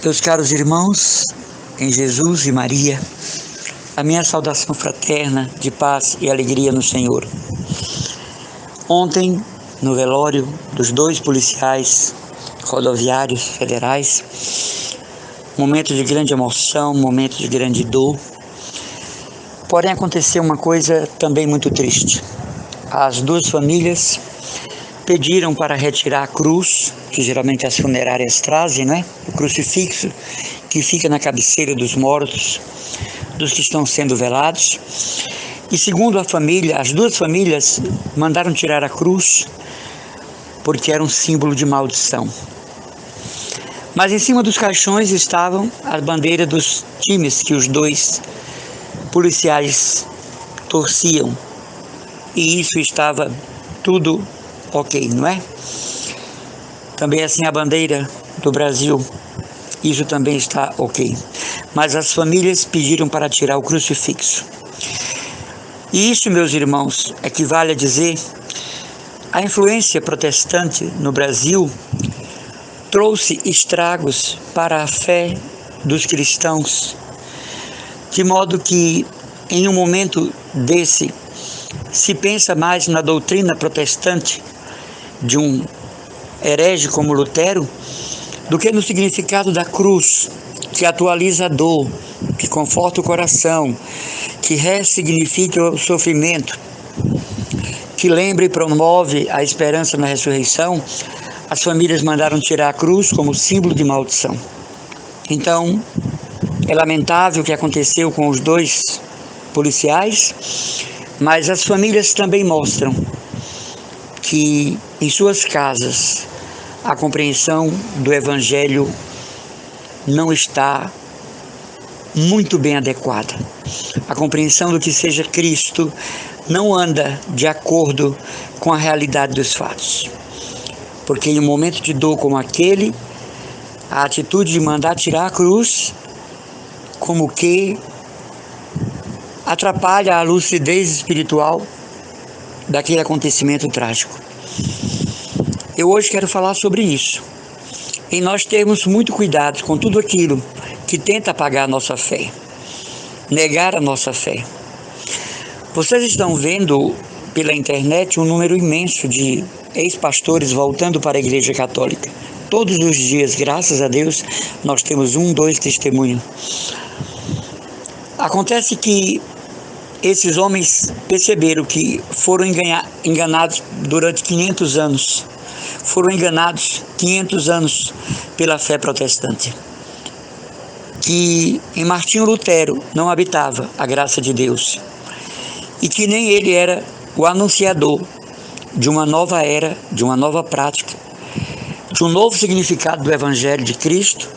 Meus caros irmãos, em Jesus e Maria, a minha saudação fraterna de paz e alegria no Senhor. Ontem, no velório dos 2 policiais rodoviários federais, momento de grande emoção, momento de grande dor. Porém, aconteceu uma coisa também muito triste. As 2 famílias pediram para retirar a cruz, que geralmente as funerárias trazem, né? O crucifixo que fica na cabeceira dos mortos, dos que estão sendo velados. E segundo a família, as 2 famílias mandaram tirar a cruz porque era um símbolo de maldição. Mas em cima dos caixões estavam as bandeiras dos times que os 2 policiais torciam. E isso estava tudo ok, não é? Também assim a bandeira do Brasil, isso também está ok. Mas as famílias pediram para tirar o crucifixo. E isso, meus irmãos, equivale a dizer, a influência protestante no Brasil trouxe estragos para a fé dos cristãos, de modo que em um momento desse se pensa mais na doutrina protestante de um herege como Lutero do que no significado da cruz, que atualiza a dor, que conforta o coração, que ressignifica o sofrimento, que lembra e promove a esperança na ressurreição. As famílias mandaram tirar a cruz como símbolo de maldição. Então, é lamentável o que aconteceu com os 2 policiais, mas as famílias também mostram que em suas casas a compreensão do Evangelho não está muito bem adequada. A compreensão do que seja Cristo não anda de acordo com a realidade dos fatos. Porque em um momento de dor como aquele, a atitude de mandar tirar a cruz, como que atrapalha a lucidez espiritual daquele acontecimento trágico. Eu hoje quero falar sobre isso. E nós termos muito cuidado com tudo aquilo que tenta apagar a nossa fé, negar a nossa fé. Vocês estão vendo pela internet um número imenso de ex-pastores voltando para a Igreja Católica. Todos os dias, graças a Deus, nós temos 1, 2 testemunhos. Acontece que esses homens perceberam que foram enganados durante 500 anos. Foram enganados 500 anos pela fé protestante. Que em Martinho Lutero não habitava a graça de Deus. E que nem ele era o anunciador de uma nova era, de uma nova prática, de um novo significado do Evangelho de Cristo,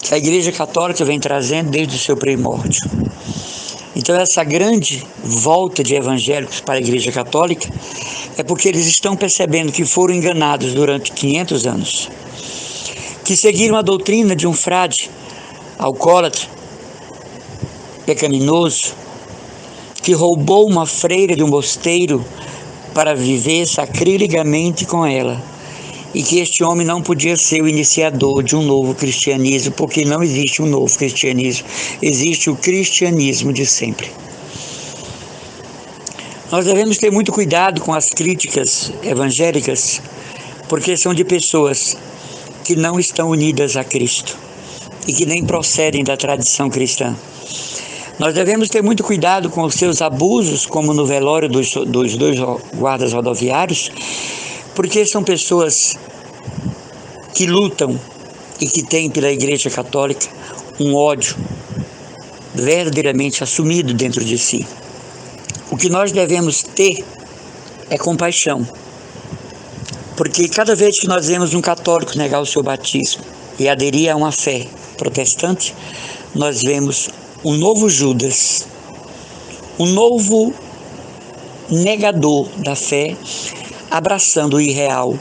que a Igreja Católica vem trazendo desde o seu primórdio. Então essa grande volta de evangélicos para a Igreja Católica é porque eles estão percebendo que foram enganados durante 500 anos, que seguiram a doutrina de um frade alcoólatra, pecaminoso, que roubou uma freira de um mosteiro para viver sacrilegamente com ela, e que este homem não podia ser o iniciador de um novo cristianismo, porque não existe um novo cristianismo, existe o cristianismo de sempre. Nós devemos ter muito cuidado com as críticas evangélicas, porque são de pessoas que não estão unidas a Cristo e que nem procedem da tradição cristã. Nós devemos ter muito cuidado com os seus abusos, como no velório dos 2 guardas rodoviários, porque são pessoas que lutam e que têm pela Igreja Católica um ódio verdadeiramente assumido dentro de si. O que nós devemos ter é compaixão, porque cada vez que nós vemos um católico negar o seu batismo e aderir a uma fé protestante, nós vemos um novo Judas, um novo negador da fé, abraçando o irreal,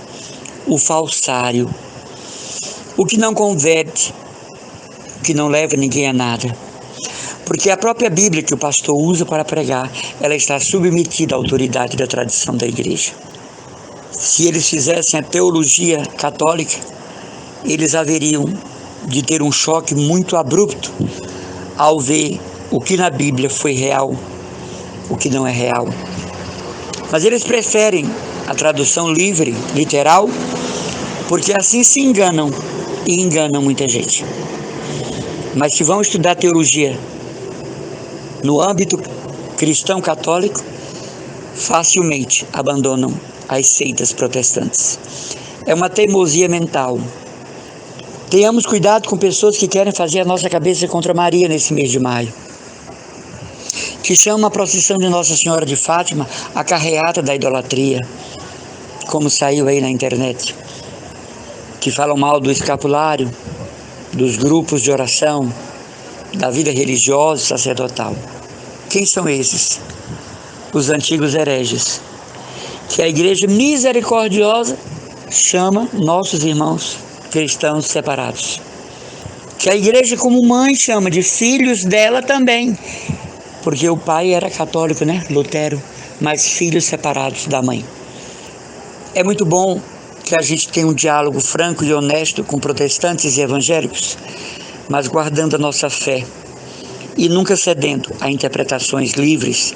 o falsário, o que não converte, o que não leva ninguém a nada. Porque a própria Bíblia que o pastor usa para pregar, ela está submetida à autoridade da tradição da igreja. Se eles fizessem a teologia católica, eles haveriam de ter um choque muito abrupto ao ver o que na Bíblia foi real, o que não é real. Mas eles preferem a tradução livre, literal, porque assim se enganam e enganam muita gente. Mas se vão estudar teologia no âmbito cristão católico, facilmente abandonam as seitas protestantes. É uma teimosia mental. Tenhamos cuidado com pessoas que querem fazer a nossa cabeça contra Maria nesse mês de maio, que chamam a procissão de Nossa Senhora de Fátima a carreata da idolatria, como saiu aí na internet, que falam mal do escapulário, dos grupos de oração, da vida religiosa e sacerdotal. Quem são esses? Os antigos hereges, que a Igreja misericordiosa chama nossos irmãos cristãos separados, que a Igreja como mãe chama de filhos dela também, porque o pai era católico, né? Lutero, mas filhos separados da mãe. É muito bom que a gente tenha um diálogo franco e honesto com protestantes e evangélicos, mas guardando a nossa fé e nunca cedendo a interpretações livres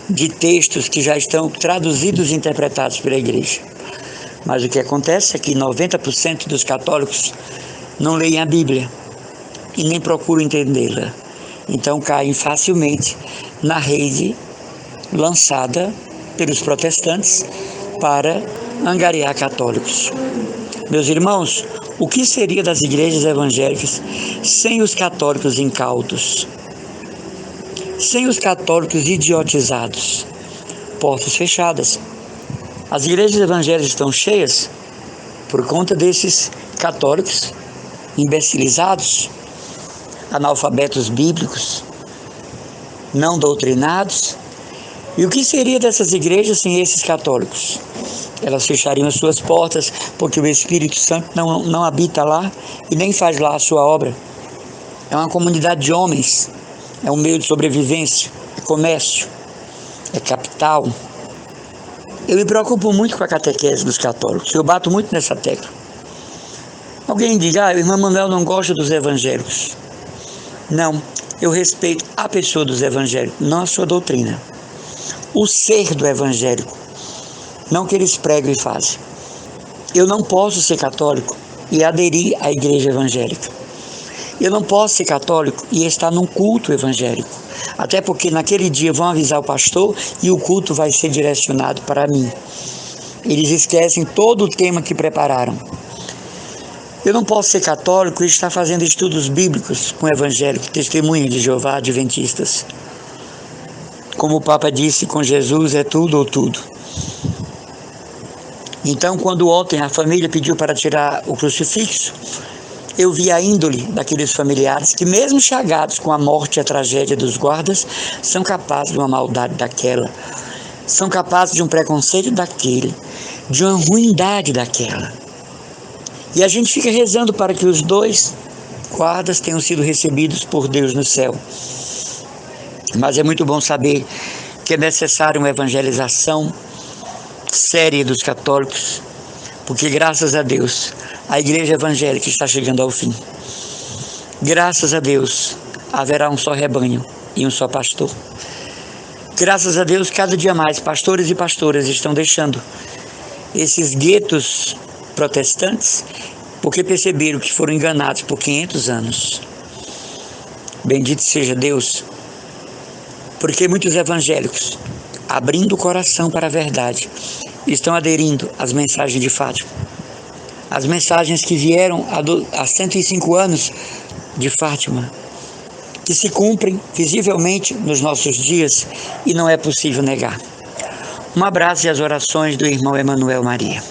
de textos que já estão traduzidos e interpretados pela Igreja. Mas o que acontece é que 90% dos católicos não leem a Bíblia e nem procuram entendê-la. Então caem facilmente na rede lançada pelos protestantes para angariar católicos. Meus irmãos, o que seria das igrejas evangélicas sem os católicos incautos? Sem os católicos idiotizados? Portas fechadas. As igrejas evangélicas estão cheias por conta desses católicos imbecilizados, analfabetos bíblicos, não doutrinados. E o que seria dessas igrejas sem esses católicos? Elas fechariam as suas portas porque o Espírito Santo não habita lá e nem faz lá a sua obra. É uma comunidade de homens, é um meio de sobrevivência, é comércio, é capital. Eu me preocupo muito com a catequese dos católicos, eu bato muito nessa tecla. Alguém diga, o irmão Manuel não gosta dos evangélicos. Não, eu respeito a pessoa dos evangélicos, não a sua doutrina. O ser do evangélico, não que eles pregam e fazem. Eu não posso ser católico e aderir à igreja evangélica. Eu não posso ser católico e estar num culto evangélico. Até porque naquele dia vão avisar o pastor e o culto vai ser direcionado para mim. Eles esquecem todo o tema que prepararam. Eu não posso ser católico e estar fazendo estudos bíblicos com evangélicos, testemunha de Jeová, adventistas. Como o Papa disse, com Jesus é tudo ou tudo. Então, quando ontem a família pediu para tirar o crucifixo, eu vi a índole daqueles familiares que, mesmo chagados com a morte e a tragédia dos guardas, são capazes de uma maldade daquela, são capazes de um preconceito daquele, de uma ruindade daquela. E a gente fica rezando para que os 2 guardas tenham sido recebidos por Deus no céu. Mas é muito bom saber que é necessário uma evangelização séria dos católicos, porque graças a Deus a igreja evangélica está chegando ao fim. Graças a Deus haverá um só rebanho e um só pastor. Graças a Deus, cada dia mais pastores e pastoras estão deixando esses guetos protestantes, porque perceberam que foram enganados por 500 anos. Bendito seja Deus, porque muitos evangélicos, abrindo o coração para a verdade, estão aderindo às mensagens de Fátima. As mensagens que vieram há 105 anos de Fátima, que se cumprem visivelmente nos nossos dias e não é possível negar. Um abraço e as orações do irmão Emanuel Maria.